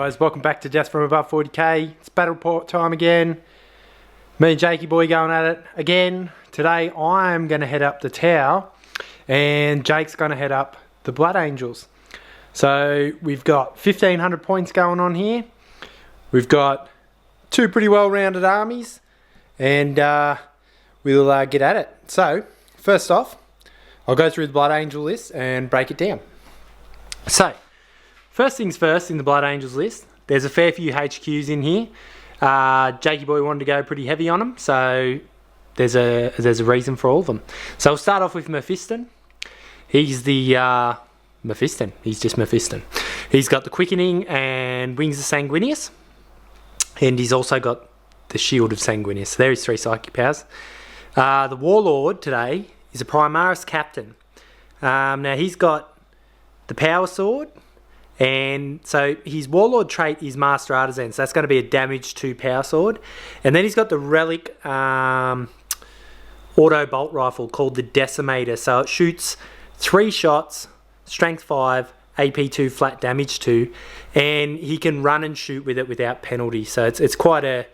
guys, welcome back to Death from Above 40k. It's battle report time again. Me and Jakey boy going at it again. Today I'm going to head up the tower and Jake's going to head up the Blood Angels. So we've got 1500 points going on here. We've got two pretty well rounded armies and we'll get at it. So first off, I'll go through the Blood Angel list and break it down. So first things first, in the Blood Angels list, there's a fair few HQs in here. Jakey boy wanted to go pretty heavy on them, so there's a reason for all of them. So we'll start off with Mephiston. He's the Mephiston. He's just Mephiston. He's got the Quickening and Wings of Sanguinius, and he's also got the Shield of Sanguinius. So there is 3 psychic powers. The Warlord today is a Primaris Captain. Now he's got the Power Sword. And so his Warlord trait is Master Artisan, so that's going to be a damage 2 Power Sword. And then he's got the Relic Auto Bolt Rifle called the Decimator. So it shoots 3 shots, Strength 5, AP 2, Flat Damage 2, and he can run and shoot with it without penalty. So it's quite a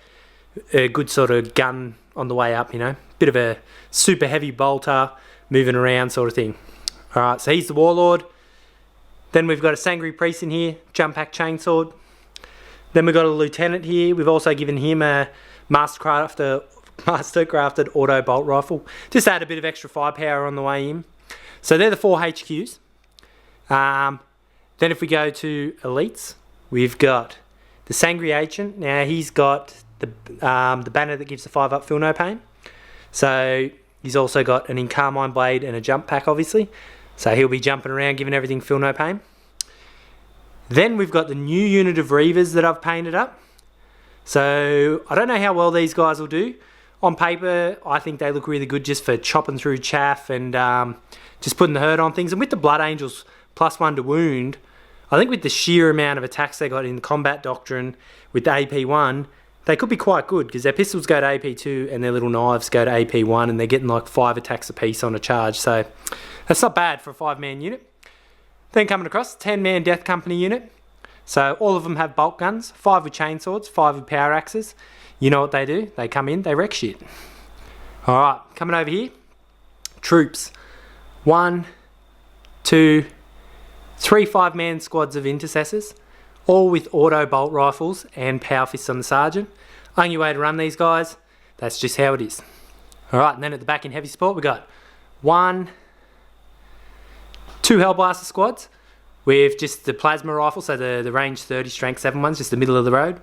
good sort of gun on the way up, you know. Bit of a super heavy bolter, moving around sort of thing. Alright, so he's the Warlord. Then we've got a Sangry Priest in here, Jump Pack Chainsword. Then we've got a Lieutenant here. We've also given him a Mastercrafted Auto Bolt Rifle. Just add a bit of extra firepower on the way in. So they're the 4 HQs. Then if we go to Elites, we've got the Sangry Ancient. Now he's got the banner that gives the 5-up Feel No Pain. So he's also got an Incarmine Blade and a Jump Pack, obviously. So he'll be jumping around, giving everything Feel No Pain. Then we've got the new unit of Reavers that I've painted up. So I don't know how well these guys will do. On paper, I think they look really good just for chopping through chaff and just putting the hurt on things. And with the Blood Angels +1 to wound, I think with the sheer amount of attacks they got in the Combat Doctrine with the AP1, they could be quite good because their pistols go to AP2 and their little knives go to AP1 and they're getting like 5 attacks a piece on a charge. So that's not bad for a 5-man unit. Then coming across, 10-man Death Company unit. So all of them have bolt guns, 5 with chainswords, 5 with power axes. You know what they do? They come in, they wreck shit. Alright, coming over here. Troops. 1, 2, 3 5-man squads of intercessors. All with auto bolt rifles and power fists on the sergeant. Only way to run these guys, that's just how it is. Alright, and then at the back in heavy support, we got 1, 2 Hellblaster squads with just the plasma rifle, so the range 30, strength 7 ones, just the middle of the road.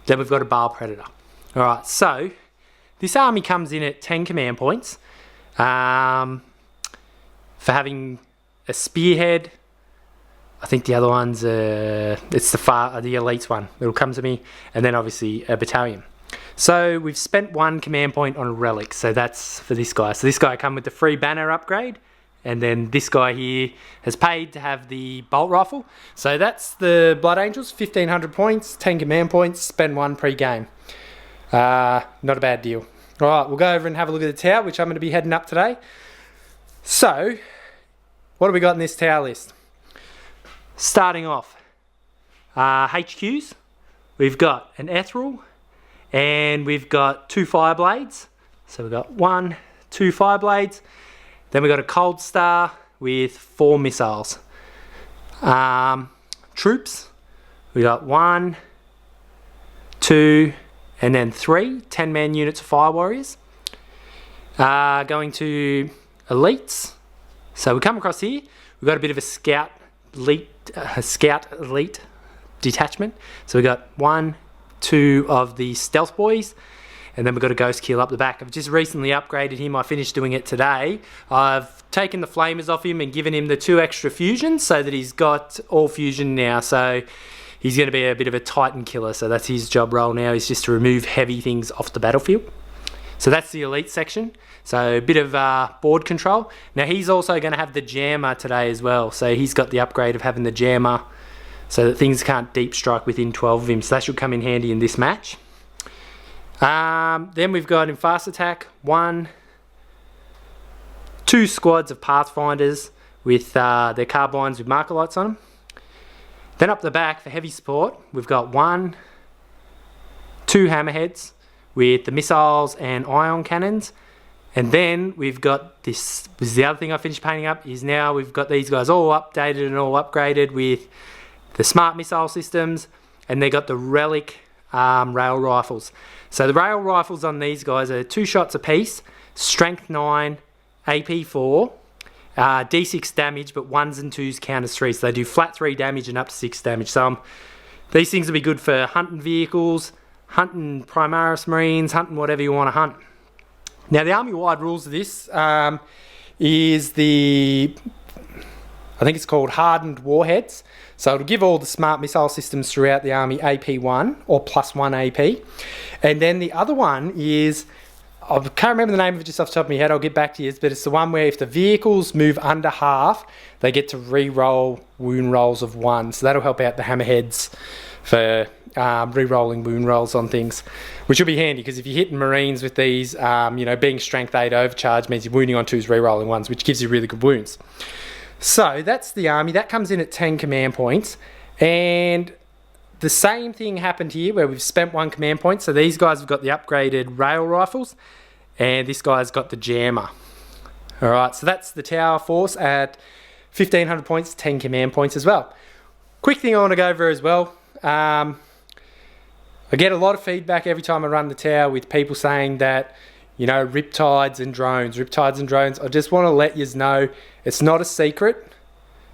Then we've got a Baal Predator. Alright, so this army comes in at 10 command points for having a spearhead. I think the other one's it's the elites one. It'll come to me, and then obviously a battalion. So we've spent 1 command point on a relic, so that's for this guy. So this guy come with the free banner upgrade, and then this guy here has paid to have the bolt rifle. So that's the Blood Angels, 1500 points, 10 command points, spend 1 pre-game. Not a bad deal. Alright, we'll go over and have a look at the tower, which I'm going to be heading up today. So, what do we got in this tower list? Starting off, HQs, we've got an Ethereal, and we've got 2 Fireblades. So we've got 1, 2 Fireblades. Then we've got a Cold Star with 4 missiles. Troops, we got 1, 2, and then 3 10-man units of Fire Warriors. Going to Elites. So we come across here, we've got a bit of a Scout Elite detachment. So we got 1, 2 of the Stealth Boys. And then we've got a Ghost Kill up the back. I've just recently upgraded him. I finished doing it today. I've taken the flamers off him and given him the 2 extra fusions so that he's got all fusion now. So he's going to be a bit of a Titan killer. So that's his job role now, is just to remove heavy things off the battlefield. So that's the elite section. So a bit of board control. Now he's also going to have the jammer today as well. So he's got the upgrade of having the jammer so that things can't deep strike within 12 of him. So that should come in handy in this match. Then we've got in fast attack 1, 2 squads of Pathfinders with their carbines with marker lights on them. Then up the back for heavy support, we've got 1, 2 hammerheads with the missiles and ion cannons. And then we've got this is the other thing I finished painting up, is now we've got these guys all updated and all upgraded with the smart missile systems, and they got the relic rail rifles. So the rail rifles on these guys are 2 shots a piece, strength 9, AP 4, D6 damage, but 1s and 2s count as 3. So they do flat 3 damage and up to 6 damage. So these things will be good for hunting vehicles, hunting Primaris Marines, hunting whatever you want to hunt. Now the army-wide rules of this is I think it's called hardened warheads. So it'll give all the smart missile systems throughout the army AP1 or +1 AP. And then the other one is, I can't remember the name of it just off the top of my head, I'll get back to you, but it's the one where if the vehicles move under half, they get to re-roll wound rolls of 1. So that'll help out the hammerheads for re-rolling wound rolls on things, which will be handy because if you're hitting Marines with these, being strength 8 overcharge means you're wounding on 2s, re-rolling 1s, which gives you really good wounds. So that's the army. That comes in at 10 command points. And the same thing happened here where we've spent 1 command point. So these guys have got the upgraded rail rifles and this guy's got the jammer. All right, so that's the tower force at 1,500 points, 10 command points as well. Quick thing I want to go over as well. I get a lot of feedback every time I run the tower with people saying that, riptides and drones. I just want to let you know, it's not a secret.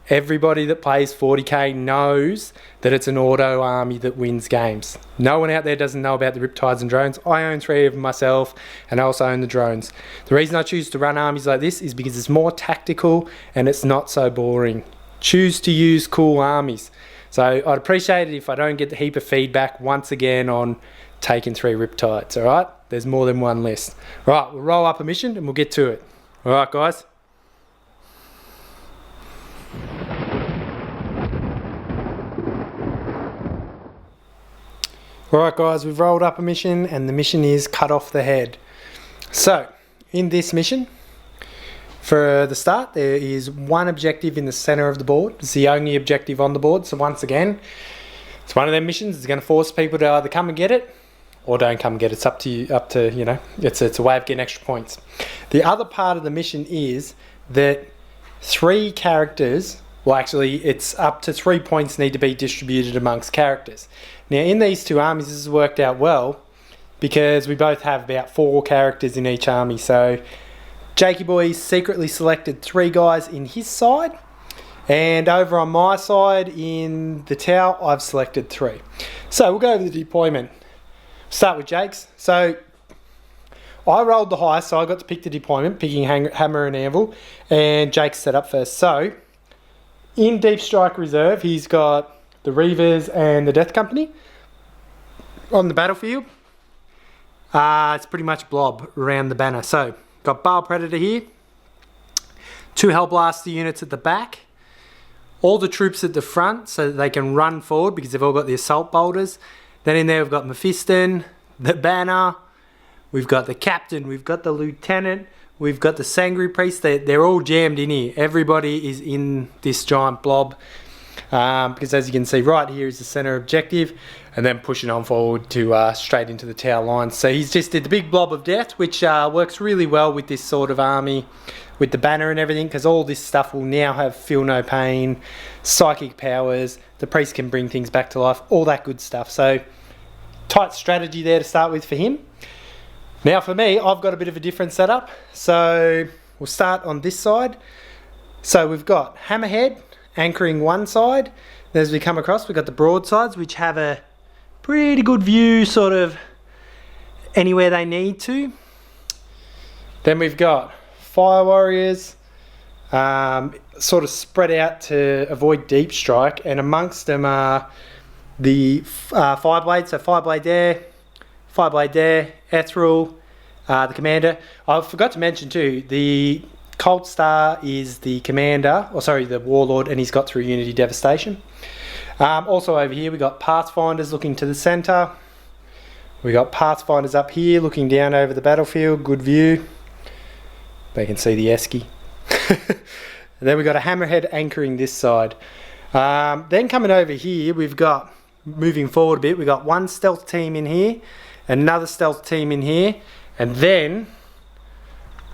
Everybody that plays 40k knows that it's an auto army that wins games. No one out there doesn't know about the riptides and drones. I own 3 of them myself, and I also own the drones. The reason I choose to run armies like this is because it's more tactical and it's not so boring. Choose to use cool armies. So I'd appreciate it if I don't get the heap of feedback once again on taking 3 riptides, alright? There's more than one list. Right, we'll roll up a mission and we'll get to it. Alright guys? Alright guys, we've rolled up a mission and the mission is cut off the head. So, in this mission, for the start, there is 1 objective in the centre of the board. It's the only objective on the board. So once again, it's one of them missions. It's going to force people to either come and get it or don't come and get it. It's up to you. It's a way of getting extra points. The other part of the mission is that 3 characters, well actually it's up to 3 points need to be distributed amongst characters. Now in these 2 armies this has worked out well because we both have about 4 characters in each army. So Jakey Boy secretly selected 3 guys in his side, and over on my side in the tower I've selected 3. So we'll go over the deployment. Start with Jake's. So I rolled the highest, so I got to pick the deployment, picking hammer and anvil, and Jake's set up first. So in Deep Strike Reserve he's got the Reavers and the Death Company. On the battlefield it's pretty much blob around the banner. So got Baal Predator here, 2 Hellblaster units at the back, all the troops at the front so that they can run forward because they've all got the assault bolters. Then in there we've got Mephiston, the banner, we've got the captain, we've got the lieutenant, we've got the Sangri priest. They're all jammed in here. Everybody is in this giant blob because as you can see right here is the centre objective, and then pushing on forward to straight into the tower lines. So he's just did the big blob of death, which works really well with this sort of army, with the banner and everything, because all this stuff will now have feel no pain, psychic powers, the priest can bring things back to life, all that good stuff. So tight strategy there to start with for him. Now for me, I've got a bit of a different setup. So we'll start on this side. So we've got Hammerhead anchoring one side. Then as we come across, we've got the broadsides, which have a pretty good view sort of anywhere they need to. Then we've got Fire Warriors sort of spread out to avoid deep strike, and amongst them are the Fireblade. So Fireblade there, Ethereal, the commander. I forgot to mention too, the Cold Star is the commander, or sorry, the warlord, and he's got through Unity Devastation. Also over here we got Pathfinders looking to the centre. We got Pathfinders up here looking down over the battlefield, good view. They can see the esky. And then we got a Hammerhead anchoring this side. Then coming over here, we've got, moving forward a bit, we've got one stealth team in here, another stealth team in here, and then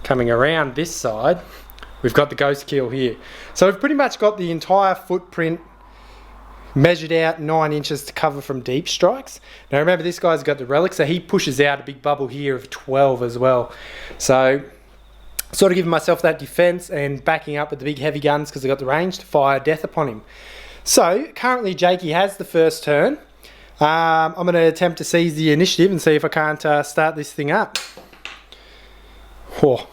coming around this side, we've got the ghost kill here. So we've pretty much got the entire footprint measured out 9 inches to cover from deep strikes. Now remember, this guy's got the relic, so he pushes out a big bubble here of 12 as well. So sort of giving myself that defense and backing up with the big heavy guns because I've got the range to fire death upon him. So currently Jakey has the first turn. I'm going to attempt to seize the initiative and see if I can't start this thing up. Oh,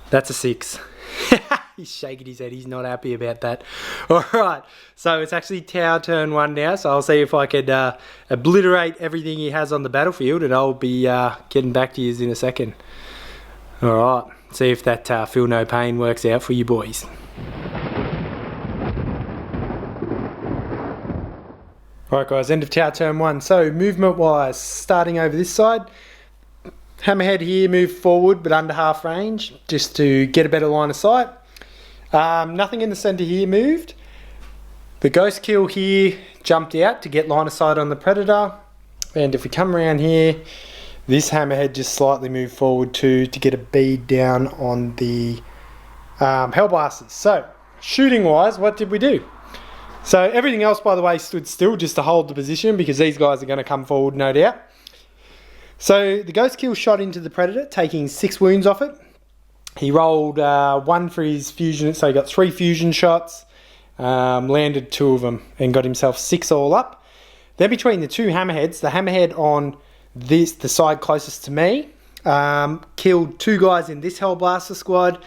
that's a 6. He's shaking his head, he's not happy about that. Alright, so it's actually Tau turn 1 now, so I'll see if I could obliterate everything he has on the battlefield, and I'll be getting back to you in a second. Alright, see if that feel no pain works out for you boys. Alright guys, end of Tau turn 1. So movement wise, starting over this side, hammerhead here, move forward but under half range just to get a better line of sight. Nothing in the centre here moved. The ghost kill here jumped out to get line of sight on the predator, and if we come around here, this hammerhead just slightly moved forward to get a bead down on the hellblasters. So shooting wise, what did we do? So everything else, by the way, stood still just to hold the position because these guys are going to come forward, no doubt. So the ghost kill shot into the predator, taking 6 wounds off it. He rolled 1 for his fusion, so he got 3 fusion shots, landed 2 of them and got himself 6 all up. Then between the 2 hammerheads, the hammerhead on the side closest to me, killed 2 guys in this hellblaster squad,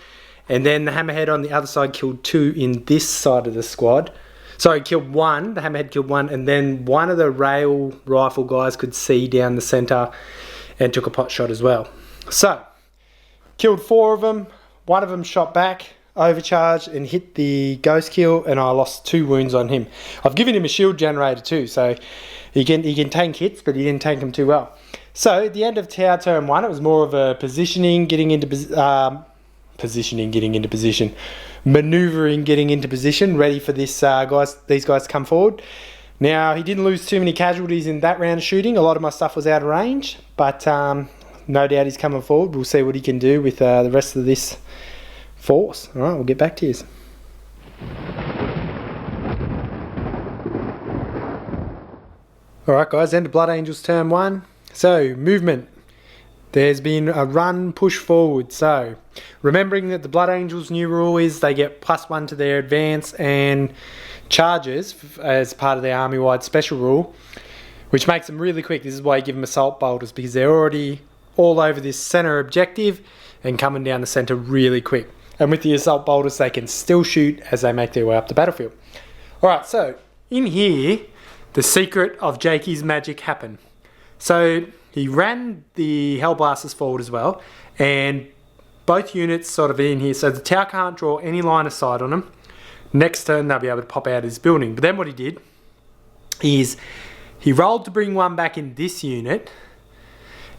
and then the hammerhead on the other side killed 2 in this side of the squad. Sorry, killed 1, the hammerhead killed 1, and then one of the rail rifle guys could see down the centre and took a pot shot as well. So, killed 4 of them, 1 of them shot back, overcharged and hit the ghost kill, and I lost 2 wounds on him. I've given him a shield generator too, so he can tank hits, but he didn't tank them too well. So, at the end of Tau turn 1, it was more of a positioning, getting into position, manoeuvring, getting into position, ready for these guys to come forward. Now, he didn't lose too many casualties in that round of shooting. A lot of my stuff was out of range, but no doubt he's coming forward. We'll see what he can do with the rest of this force. All right, we'll get back to you. All right, guys, end of Blood Angels turn 1. So, movement. There's been a run, push forward. So, remembering that the Blood Angels' new rule is they get +1 to their advance and charges as part of their army-wide special rule, which makes them really quick. This is why you give them assault bolters, because they're already all over this centre objective and coming down the centre really quick. And with the assault bolters, they can still shoot as they make their way up the battlefield. Alright, so in here, the secret of Jakey's magic happened. So he ran the Hellblasters forward as well, and both units sort of in here, so the Tau can't draw any line of sight on them. Next turn they'll be able to pop out of his building. But then what he did is he rolled to bring 1 back in this unit,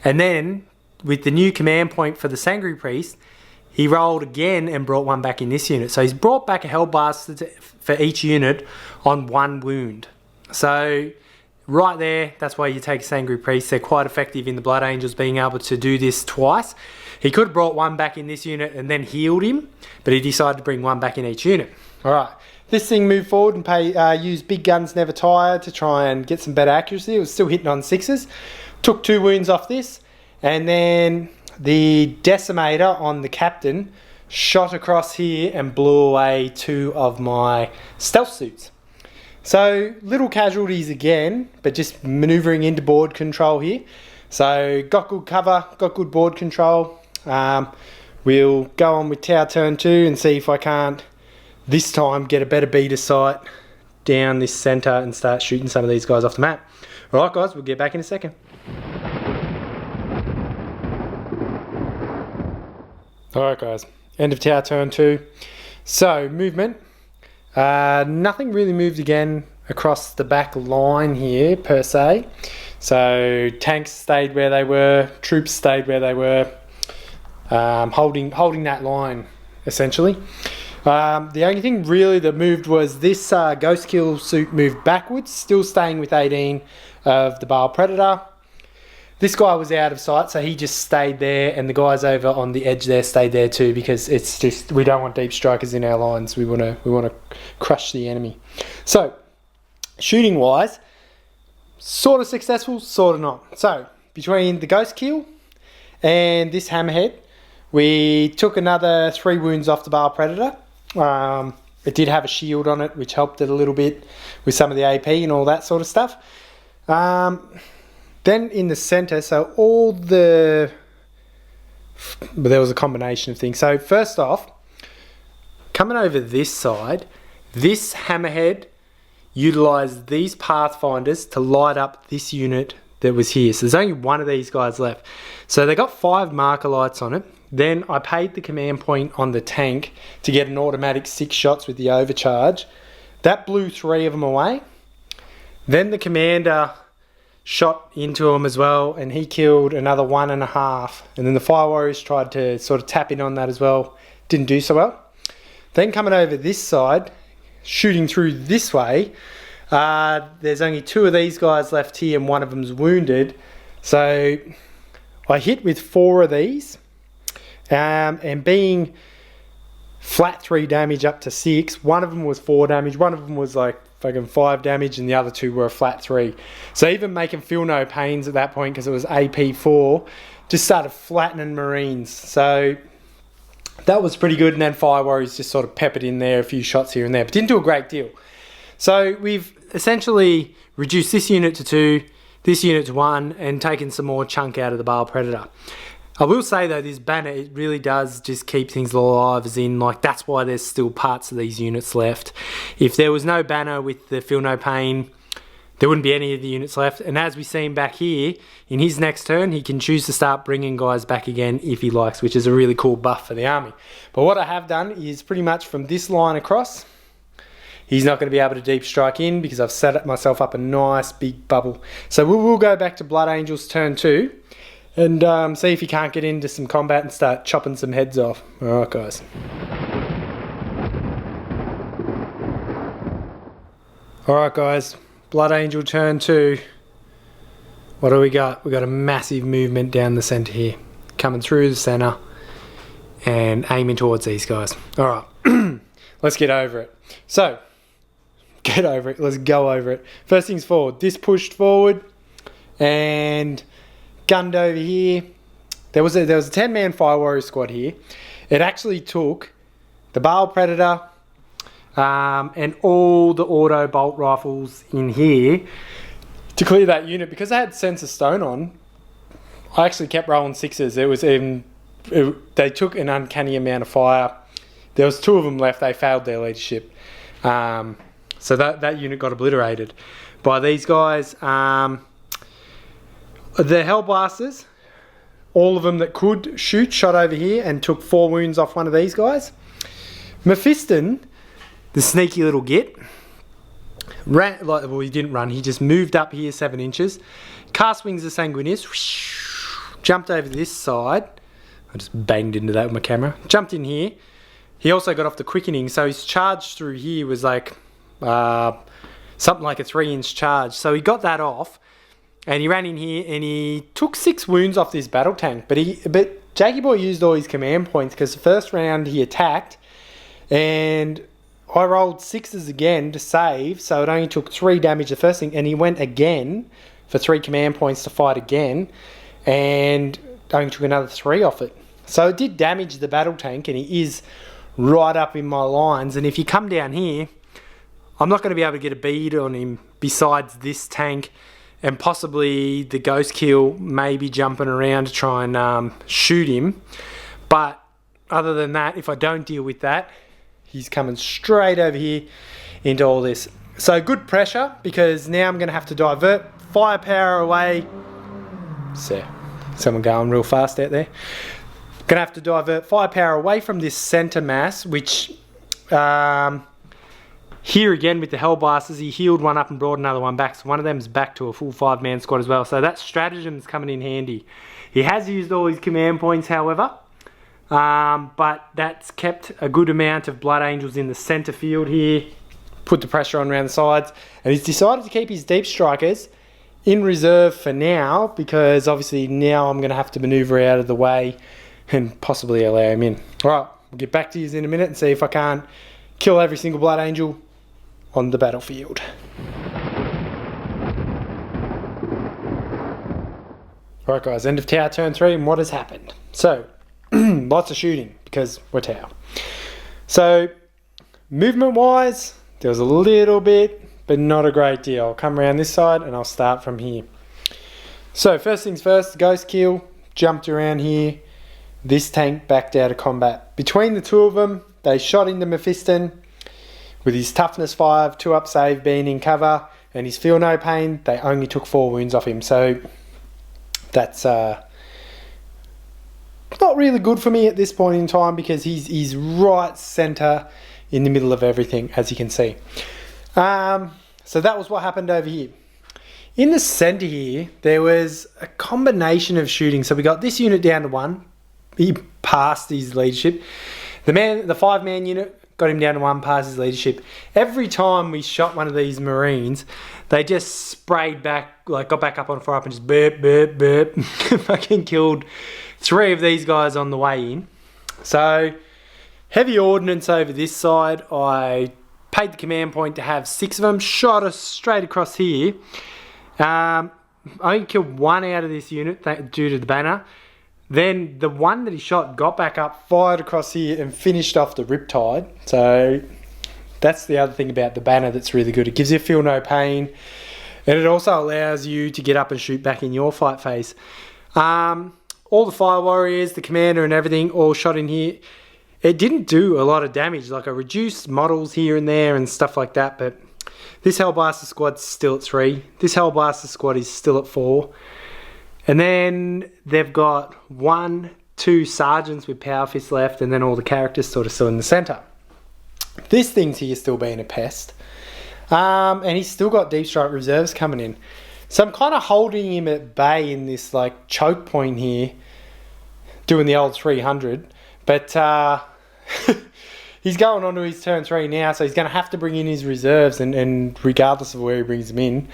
and then with the new command point for the Sangry Priest, he rolled again and brought 1 back in this unit. So he's brought back a Hellblaster for each unit on 1 wound. So right there, that's why you take a Sangry Priest. They're quite effective in the Blood Angels being able to do this twice. He could have brought 1 back in this unit and then healed him, but he decided to bring 1 back in each unit. Alright, this thing moved forward and used big guns never tired to try and get some better accuracy. It was still hitting on 6s. Took 2 wounds off this, and then the decimator on the captain shot across here and blew away 2 of my stealth suits. So little casualties again, but just manoeuvring into board control here. So got good cover, got good board control. We'll go on with Tau turn 2 and see if I can't this time get a better beat of sight down this centre and start shooting some of these guys off the map. Alright guys, we'll get back in a second. Alright guys, end of Tau turn 2. So, movement. Nothing really moved again across the back line here, per se. So, tanks stayed where they were, troops stayed where they were, holding that line, essentially. The only thing really that moved was this Ghost Kill suit moved backwards, still staying with 18 of the Baal Predator. This guy was out of sight, so he just stayed there, and the guys over on the edge there stayed there too, because it's just, we don't want deep strikers in our lines. We want to crush the enemy. So shooting wise, sort of successful, sort of not. So between the Ghost Kill and this Hammerhead, we took another 3 wounds off the Baal Predator. It did have a shield on it, which helped it a little bit with some of the AP and all that sort of stuff. Then in the center, so there was a combination of things. So first off, coming over this side, this Hammerhead utilized these Pathfinders to light up this unit that was here. So there's only one of these guys left. So they got 5 marker lights on it. Then I paid the command point on the tank to get an automatic 6 shots with the overcharge. That blew 3 of them away. Then the commander shot into him as well, and he killed another 1.5. And then the Fire Warriors tried to sort of tap in on that as well. Didn't do so well. Then coming over this side, shooting through this way, there's only 2 of these guys left here, and one of them's wounded. So I hit with 4 of these, and being flat 3 damage up to 6, one of them was 4 damage, one of them was like fucking 5 damage, and the other 2 were a flat 3. So even making feel no pains at that point, because it was AP 4, just started flattening Marines. So that was pretty good. And then Fire Warriors just sort of peppered in there a few shots here and there, but didn't do a great deal. So we've essentially reduced this unit to 2, this unit to 1, and taken some more chunk out of the Baal Predator. I will say though, this banner, it really does just keep things alive, as in, like, that's why there's still parts of these units left. If there was no banner with the Feel No Pain, there wouldn't be any of the units left. And as we see him back here, in his next turn, he can choose to start bringing guys back again if he likes, which is a really cool buff for the army. But what I have done is pretty much from this line across, he's not going to be able to deep strike in because I've set myself up a nice big bubble. So we will go back to Blood Angels turn 2. And see if you can't get into some combat and start chopping some heads off. Alright guys. Alright guys, Blood Angel turn 2. What do we got? We got a massive movement down the centre here. Coming through the centre and aiming towards these guys. Alright, let's get over it. So, get over it, let's go over it. First things forward, this pushed forward and gunned over here. There was a 10-man Fire Warrior squad here. It actually took the Baal Predator and all the auto bolt rifles in here to clear that unit. Because I had Sense of Stone on, I actually kept rolling 6s. It was they took an uncanny amount of fire. There was 2 of them left. They failed their leadership. So that unit got obliterated by these guys. The Hellblasters, all of them that could shoot, shot over here and took 4 wounds off one of these guys. Mephiston, the sneaky little git, ran, well, he didn't run, he just moved up here 7 inches. Cast Wings of Sanguinius, whoosh, jumped over this side. I just banged into that with my camera. Jumped in here. He also got off the quickening, so his charge through here was like something like a 3-inch charge. So he got that off. And he ran in here and he took 6 wounds off this battle tank. But Jakey Boy used all his command points, because the first round he attacked and I rolled 6s again to save, so it only took 3 damage the first thing, and he went again for 3 command points to fight again and only took another 3 off it. So it did damage the battle tank, and he is right up in my lines. And if you come down here, I'm not going to be able to get a bead on him besides this tank. And possibly the Ghost Kill maybe jumping around to try and shoot him. But other than that, if I don't deal with that, he's coming straight over here into all this. So good pressure, because now I'm going to have to divert firepower away. So, someone going real fast out there. Going to have to divert firepower away from this centre mass, which... here again with the Hellblasters, he healed one up and brought another one back. So one of them's back to a full 5-man squad as well. So that stratagem's coming in handy. He has used all his command points, however. But that's kept a good amount of Blood Angels in the centre field here. Put the pressure on around the sides. And he's decided to keep his Deep Strikers in reserve for now, because obviously now I'm going to have to manoeuvre out of the way and possibly allow him in. Alright, we'll get back to you in a minute and see if I can't kill every single Blood Angel on the battlefield. Alright guys, end of Tower turn 3, and what has happened? So, lots of shooting because we're Tower. So, movement wise, there was a little bit, but not a great deal. I'll come around this side and I'll start from here. So, first things first, Ghost Kill, jumped around here. This tank backed out of combat. Between the two of them, they shot into Mephiston with his toughness 5, 2 up save, being in cover, and his feel no pain. They only took 4 wounds off him. So, that's not really good for me at this point in time, because he's right centre in the middle of everything, as you can see. So that was what happened over here. In the centre here, there was a combination of shooting. So we got this unit down to 1. He passed his leadership. The 5-man unit got him down to 1, passed his leadership. Every time we shot one of these Marines, they just sprayed back, like got back up on fire up and just burp, burp, burp. Fucking killed 3 of these guys on the way in. So, heavy ordnance over this side. I paid the command point to have 6 of them, shot us straight across here. I only killed 1 out of this unit due to the banner. Then the one that he shot got back up, fired across here and finished off the Riptide. So that's the other thing about the banner that's really good. It gives you feel no pain, and it also allows you to get up and shoot back in your fight phase. All the Fire Warriors, the commander and everything all shot in here. It didn't do a lot of damage. Like, I reduced models here and there and stuff like that, but this Hellblaster squad's still at 3. This Hellblaster squad is still at 4. And then they've got 1, 2 sergeants with power fists left, and then all the characters sort of still in the centre. This thing's here still being a pest. And he's still got Deep Strike reserves coming in. So I'm kind of holding him at bay in this like choke point here, doing the old 300. But he's going on to his turn 3 now, so he's going to have to bring in his reserves, and regardless of where he brings them in,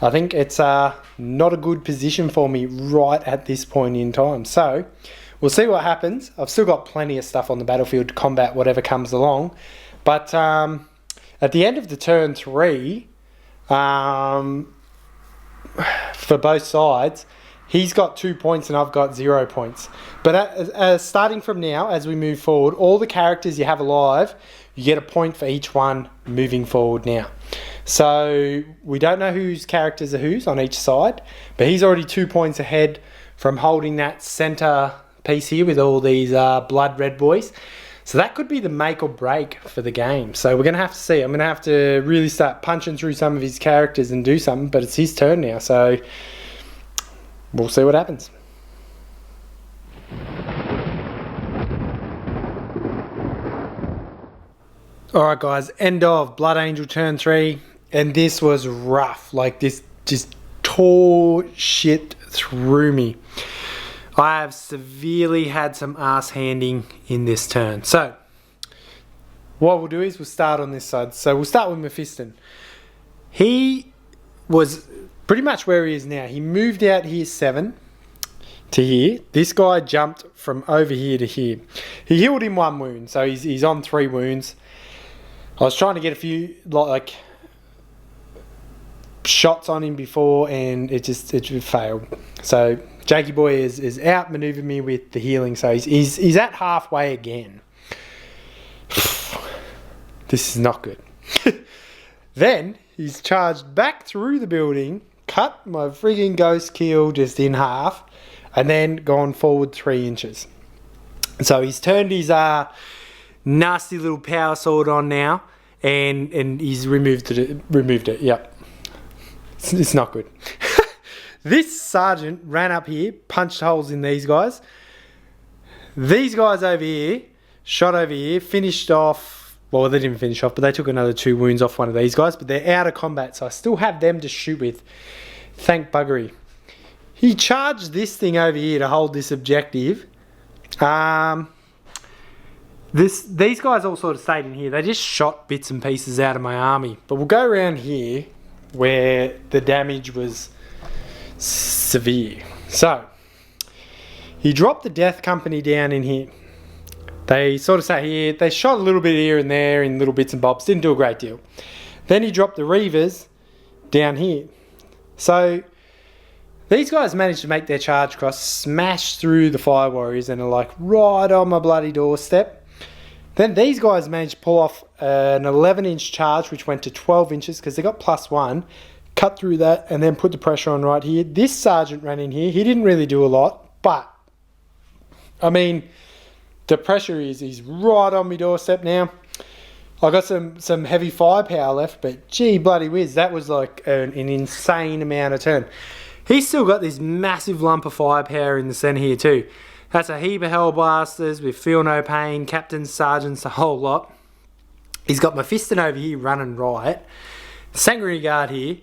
I think it's not a good position for me right at this point in time. So we'll see what happens. I've still got plenty of stuff on the battlefield to combat whatever comes along, but at the end of the turn 3, for both sides, he's got 2 points and I've got 0 points. But starting from now, as we move forward, all the characters you have alive, you get a point for each one moving forward now. So we don't know whose characters are whose on each side, but he's already 2 points ahead from holding that centre piece here with all these blood red boys. So that could be the make or break for the game. So we're going to have to see. I'm going to have to really start punching through some of his characters and do something, but it's his turn now, so we'll see what happens. Alright guys, end of Blood Angel turn 3, and this was rough. Like, this just tore shit through me. I have severely had some ass handing in this turn. So, what we'll do is we'll start on this side. So we'll start with Mephiston. He was pretty much where he is now. He moved out here 7 to here. This guy jumped from over here to here. He healed him 1 wound, so he's on 3 wounds. I was trying to get a few like shots on him before, and it failed. So Jakey boy is outmaneuvered me with the healing, so he's at halfway again. This is not good. Then he's charged back through the building, cut my frigging ghost keel just in half, and then gone forward 3 inches. So he's turned his nasty little power sword on now, and he's removed it. Yep, it's not good. This sergeant ran up here, punched holes in these guys. These guys over here shot over here, finished off. Well, they didn't finish off, but they took another 2 wounds off one of these guys, but they're out of combat, so I still have them to shoot with. Thank buggery. He charged this thing over here to hold this objective. These guys all sort of stayed in here. They just shot bits and pieces out of my army. But we'll go around here where the damage was severe. So, he dropped the Death Company down in here. They sort of sat here. They shot a little bit here and there in little bits and bobs. Didn't do a great deal. Then he dropped the Reavers down here. So, these guys managed to make their charge across, smash through the Fire Warriors, and are like right on my bloody doorstep. Then these guys managed to pull off an 11-inch charge, which went to 12 inches because they got +1, cut through that, and then put the pressure on right here. This sergeant ran in here. He didn't really do a lot, but, I mean, the pressure he's right on my doorstep now. I got some heavy firepower left, but gee bloody whiz, that was like an insane amount of turn. He's still got this massive lump of firepower in the centre here too. That's a heap of Hellblasters with Feel No Pain, Captains, Sergeants, the whole lot. He's got Mephiston over here running riot. Sanguinary Guard here.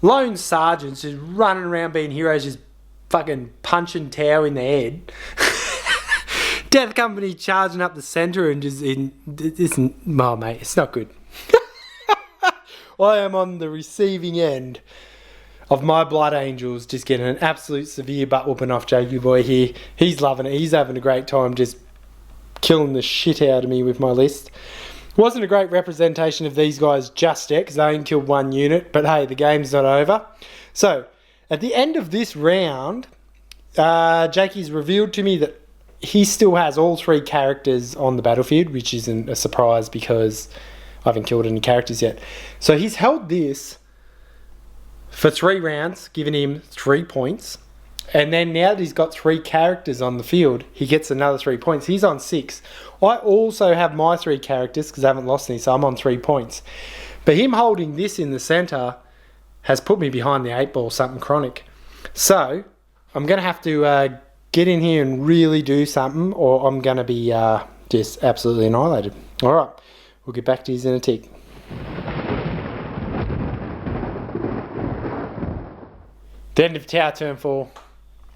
Lone Sergeants just running around being heroes, just fucking punching Tau in the head. Death Company charging up the centre and just oh mate, it's not good. I am on the receiving end of my Blood Angels just getting an absolute severe butt whooping off Jakey Boy here. He's loving it. He's having a great time just killing the shit out of me with my list. Wasn't a great representation of these guys just yet because they only killed one unit. But hey, the game's not over. So, at the end of this round, Jakey's revealed to me that he still has all 3 characters on the battlefield, which isn't a surprise because I haven't killed any characters yet. So he's held this for 3 rounds, giving him 3 points. And then now that he's got 3 characters on the field, he gets another 3 points. He's on 6. I also have my 3 characters because I haven't lost any, so I'm on 3 points. But him holding this in the centre has put me behind the 8 ball, something chronic. So, I'm going to have to get in here and really do something, or I'm going to be just absolutely annihilated. Alright, we'll get back to you in a tick. The end of Tau turn 4.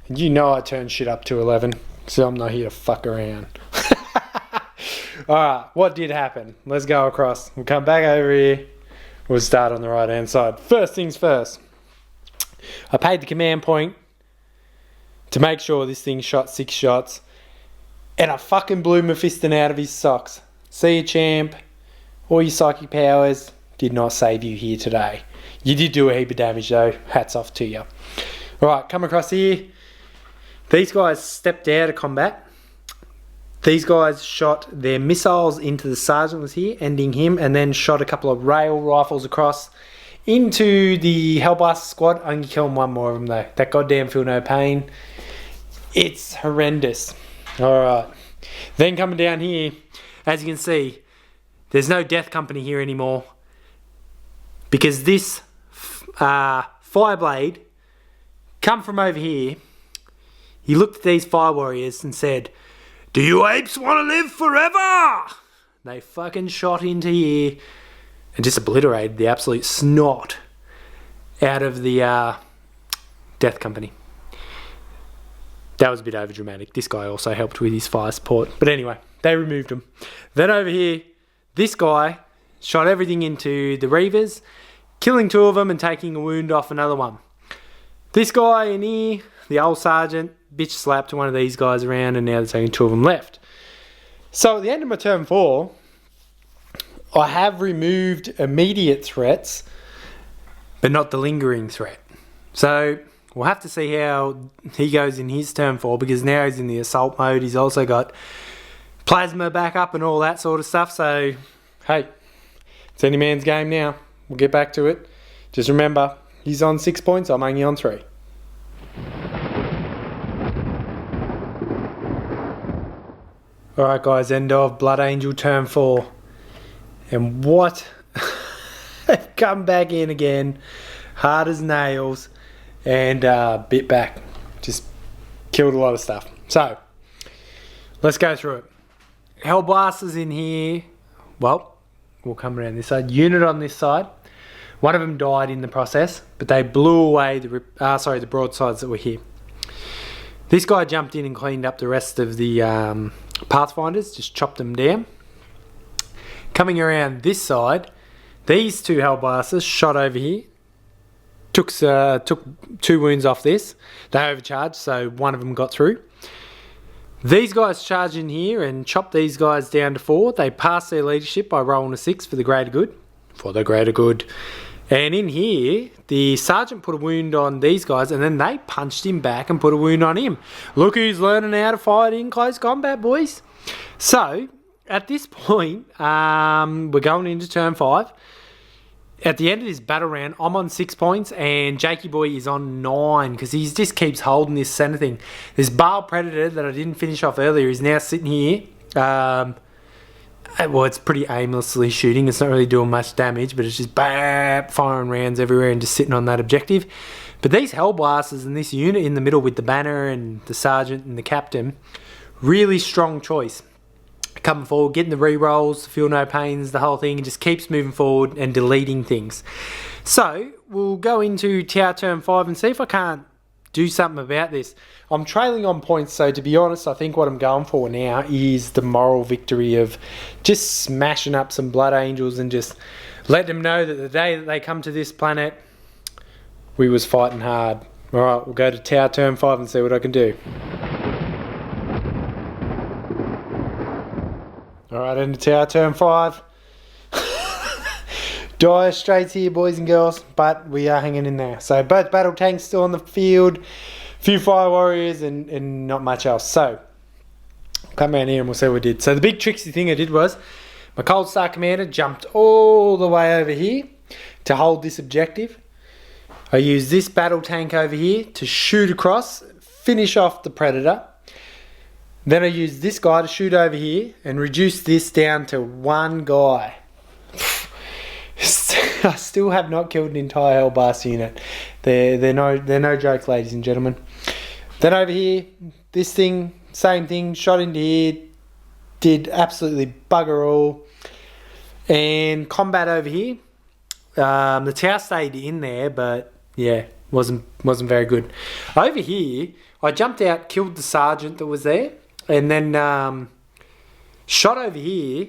And you know I turned shit up to 11, so I'm not here to fuck around. Alright, what did happen? Let's go across. We'll come back over here. We'll start on the right hand side. First things first. I paid the command point to make sure this thing shot 6 shots. And I fucking blew Mephiston out of his socks. See you, champ. All your psychic powers did not save you here today. You did do a heap of damage though. Hats off to you. Alright, come across here. These guys stepped out of combat. These guys shot their missiles into the sergeant was here, ending him, and then shot a couple of rail rifles across into the Hellblaster squad. I'm going to kill one more of them though. That goddamn Feel No Pain. It's horrendous. Alright. Then coming down here, as you can see, there's no Death Company here anymore. Because this Fireblade come from over here. He looked at these Fire Warriors and said, "Do you apes want to live forever?" They fucking shot into here and just obliterated the absolute snot out of the Death Company. That was a bit overdramatic. This guy also helped with his fire support. But anyway, they removed him. Then over here, this guy shot everything into the Reavers, killing 2 of them and taking a wound off another one. This guy in here, the old sergeant, bitch slapped one of these guys around, and now there's only 2 of them left. So at the end of my turn 4, I have removed immediate threats, but not the lingering threat. So we'll have to see how he goes in his turn 4, because now he's in the assault mode. He's also got plasma backup and all that sort of stuff. So, hey, it's any man's game now. We'll get back to it. Just remember, he's on 6 points, I'm only on 3. Alright guys, end of Blood Angel turn 4. And what? They've come back in again, hard as nails, and bit back. Just killed a lot of stuff. So, let's go through it. Hellblasters in here. Well, we'll come around this side. Unit on this side. One of them died in the process, but they blew away the broadsides that were here. This guy jumped in and cleaned up the rest of the Pathfinders, just chopped them down. Coming around this side, these two Hellblasters shot over here. Took 2 wounds off this. They overcharged, so one of them got through. These guys charged in here and chopped these guys down to 4. They passed their leadership by rolling a 6 for the greater good. For the greater good. And in here, the sergeant put a wound on these guys, and then they punched him back and put a wound on him. Look who's learning how to fight in close combat, boys. So, at this point, we're going into turn 5. At the end of this battle round, I'm on 6 points and Jakey Boy is on 9 because he just keeps holding this center thing. This Baal Predator that I didn't finish off earlier is now sitting here. Well, it's pretty aimlessly shooting. It's not really doing much damage, but it's just firing rounds everywhere and just sitting on that objective. But these Hellblasters and this unit in the middle with the banner and the sergeant and the captain, really strong choice. Coming forward, getting the re-rolls, feel no pains, the whole thing, and just keeps moving forward and deleting things. So, we'll go into Tower turn 5 and see if I can't do something about this. I'm trailing on points, so to be honest, I think what I'm going for now is the moral victory of just smashing up some Blood Angels and just let them know that the day that they come to this planet, we was fighting hard. Alright, we'll go to Tower turn 5 and see what I can do. Alright, into Tower turn 5. Dire straits here, boys and girls, but we are hanging in there. So both battle tanks still on the field, few fire warriors and not much else. So, come around here and we'll see what we did. So the big tricksy thing I did was, my Cold Star Commander jumped all the way over here to hold this objective. I used this battle tank over here to shoot across, finish off the Predator. Then I used this guy to shoot over here and reduce this down to 1 guy. I still have not killed an entire Hellblast unit. They're no joke, ladies and gentlemen. Then over here, this thing, same thing, shot into here, did absolutely bugger all. And combat over here, the tower stayed in there, but yeah, wasn't very good. Over here, I jumped out, killed the sergeant that was there. And then shot over here,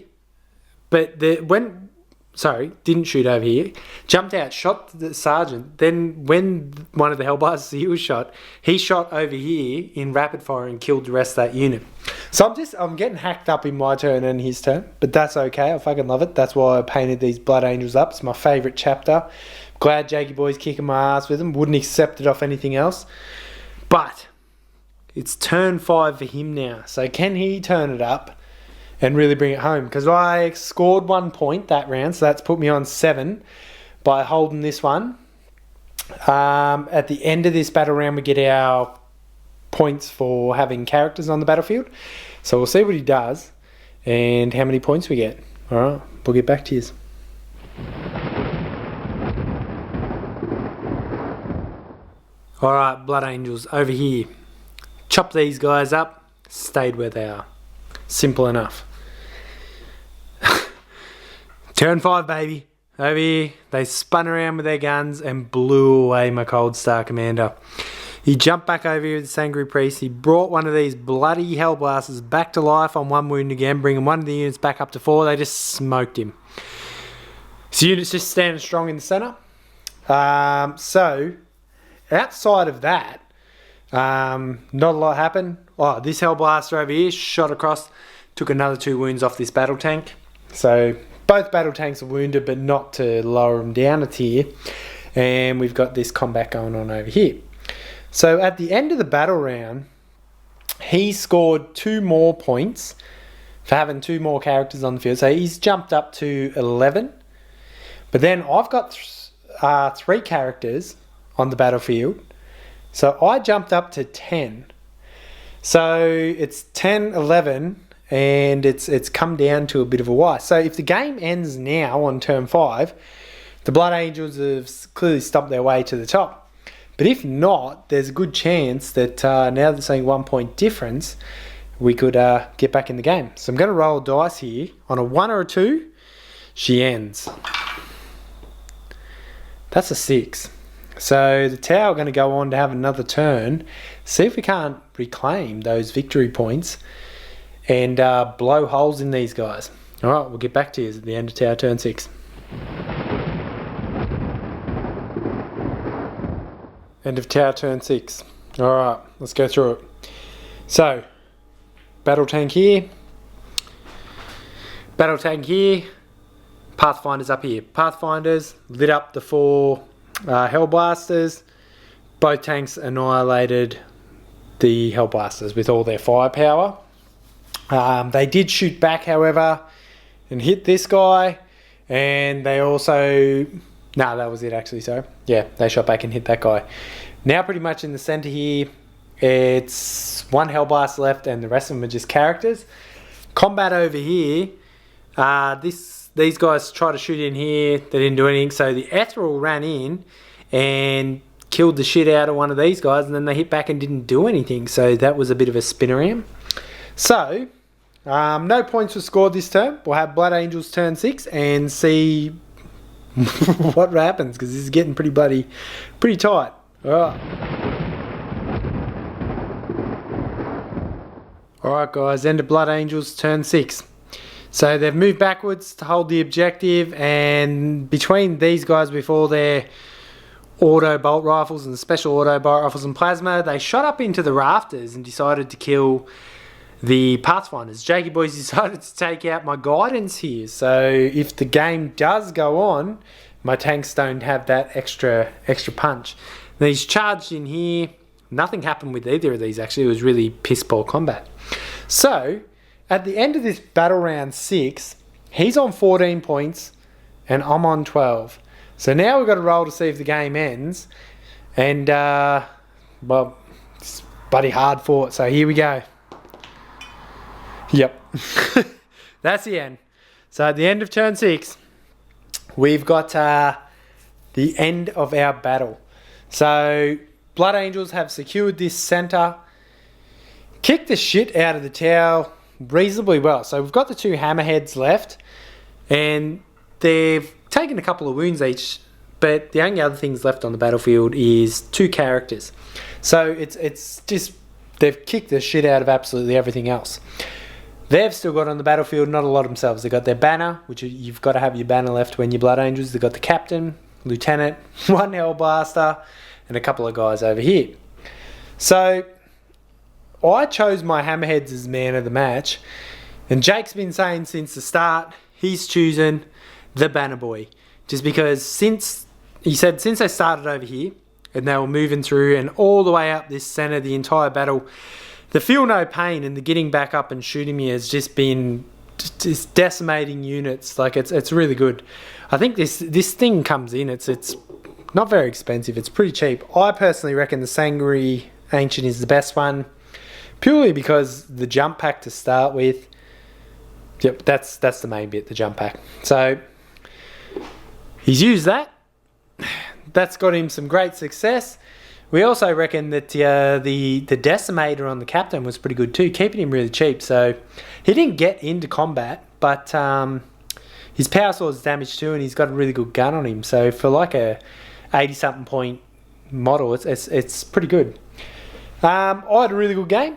but didn't shoot over here. Jumped out, shot the sergeant. Then when one of the Hellblasters he was shot, he shot over here in rapid fire and killed the rest of that unit. So I'm getting hacked up in my turn and his turn, but that's okay. I fucking love it. That's why I painted these Blood Angels up. It's my favourite chapter. Glad Jakey Boy's kicking my ass with them. Wouldn't accept it off anything else. But it's turn 5 for him now. So can he turn it up and really bring it home? Because I scored 1 point that round, so that's put me on 7 by holding this one. At the end of this battle round, we get our points for having characters on the battlefield. So we'll see what he does and how many points we get. Alright, we'll get back to you. Alright, Blood Angels, over here. Chop these guys up, stayed where they are. Simple enough. Turn 5, baby. Over here, they spun around with their guns and blew away my Cold Star Commander. He jumped back over here with the Sangry Priest. He brought one of these bloody Hellblasters back to life on 1 wound again, bringing one of the units back up to 4. They just smoked him. So unit's just standing strong in the centre. So, outside of that, not a lot happened. Oh, this Hellblaster over here shot across, took another 2 wounds off this battle tank. So both battle tanks are wounded, but not to lower them down a tier. And we've got this combat going on over here. So at the end of the battle round, he scored 2 more points for having 2 more characters on the field. So he's jumped up to 11. But then I've got 3 characters on the battlefield. So I jumped up to 10. So it's 10, 11, and it's come down to a bit of a wire. So if the game ends now on turn 5, the Blood Angels have clearly stomped their way to the top. But if not, there's a good chance that now that it's only 1 point difference, we could get back in the game. So I'm going to roll a dice here. On a 1 or a 2, she ends. That's a 6. So the tower are going to go on to have another turn. See if we can't reclaim those victory points and blow holes in these guys. Alright, we'll get back to you at the end of tower turn 6. End of tower turn 6. Alright, let's go through it. So, battle tank here, Pathfinders up here. Pathfinders lit up the 4 Hellblasters. Both tanks annihilated the Hellblasters with all their firepower. They did shoot back, however, and hit this guy, and they also... No, that was it actually, so yeah, they shot back and hit that guy. Now pretty much in the centre here, it's 1 Hellblast left and the rest of them are just characters. Combat over here, these guys tried to shoot in here, they didn't do anything, so the Ethereal ran in and killed the shit out of one of these guys, and then they hit back and didn't do anything, so that was a bit of a spinnerium. So, no points were scored this turn. We'll have Blood Angels turn 6 and see what happens, because this is getting pretty tight. Alright. Alright guys, end of Blood Angels turn 6. So they've moved backwards to hold the objective, and between these guys with all their auto bolt rifles and special auto bolt rifles and plasma, they shot up into the rafters and decided to kill the Pathfinders. Jakey Boys decided to take out my guidance here, so if the game does go on, my tanks don't have that extra punch. These charged in here, nothing happened with either of these actually, it was really piss poor combat. So, at the end of this battle round 6, he's on 14 points and I'm on 12. So now we've got to roll to see if the game ends, and well, it's bloody hard fought, so here we go. Yep. That's the end. So at the end of turn 6, we've got the end of our battle. So Blood Angels have secured this centre, kicked the shit out of the tower reasonably well. So we've got the 2 hammerheads left, and they've taken a couple of wounds each, but the only other things left on the battlefield is 2 characters. So it's just, they've kicked the shit out of absolutely everything else. They've still got on the battlefield not a lot themselves. They've got their banner, which you've got to have your banner left when you're Blood Angels. They've got the captain, lieutenant, 1 Hellblaster, and a couple of guys over here. So I chose my hammerheads as man of the match, and Jake's been saying since the start he's choosing the banner boy, just because since they started over here and they were moving through and all the way up this center the entire battle, the feel no pain and the getting back up and shooting me has just been just decimating units. Like it's really good. I think this thing comes in, it's not very expensive, it's pretty cheap. I personally reckon the Sangri Ancient is the best one, purely because the jump pack to start with, yep, that's the main bit, the jump pack. So he's used that. That's got him some great success. We also reckon that the decimator on the captain was pretty good too, keeping him really cheap. So he didn't get into combat, but his power sword's damaged too, and he's got a really good gun on him. So for like a 80-something point model, it's pretty good. I had a really good game.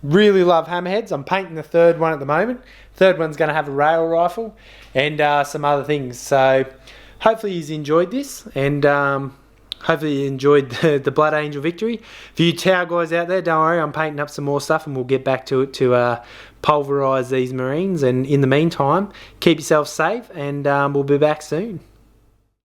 Really love hammerheads. I'm painting the 3rd one at the moment. 3rd one's going to have a rail rifle and some other things. So hopefully you've enjoyed this, and hopefully you enjoyed the Blood Angel victory. For you tower guys out there, don't worry, I'm painting up some more stuff and we'll get back to it to pulverise these Marines. And in the meantime, keep yourself safe, and we'll be back soon.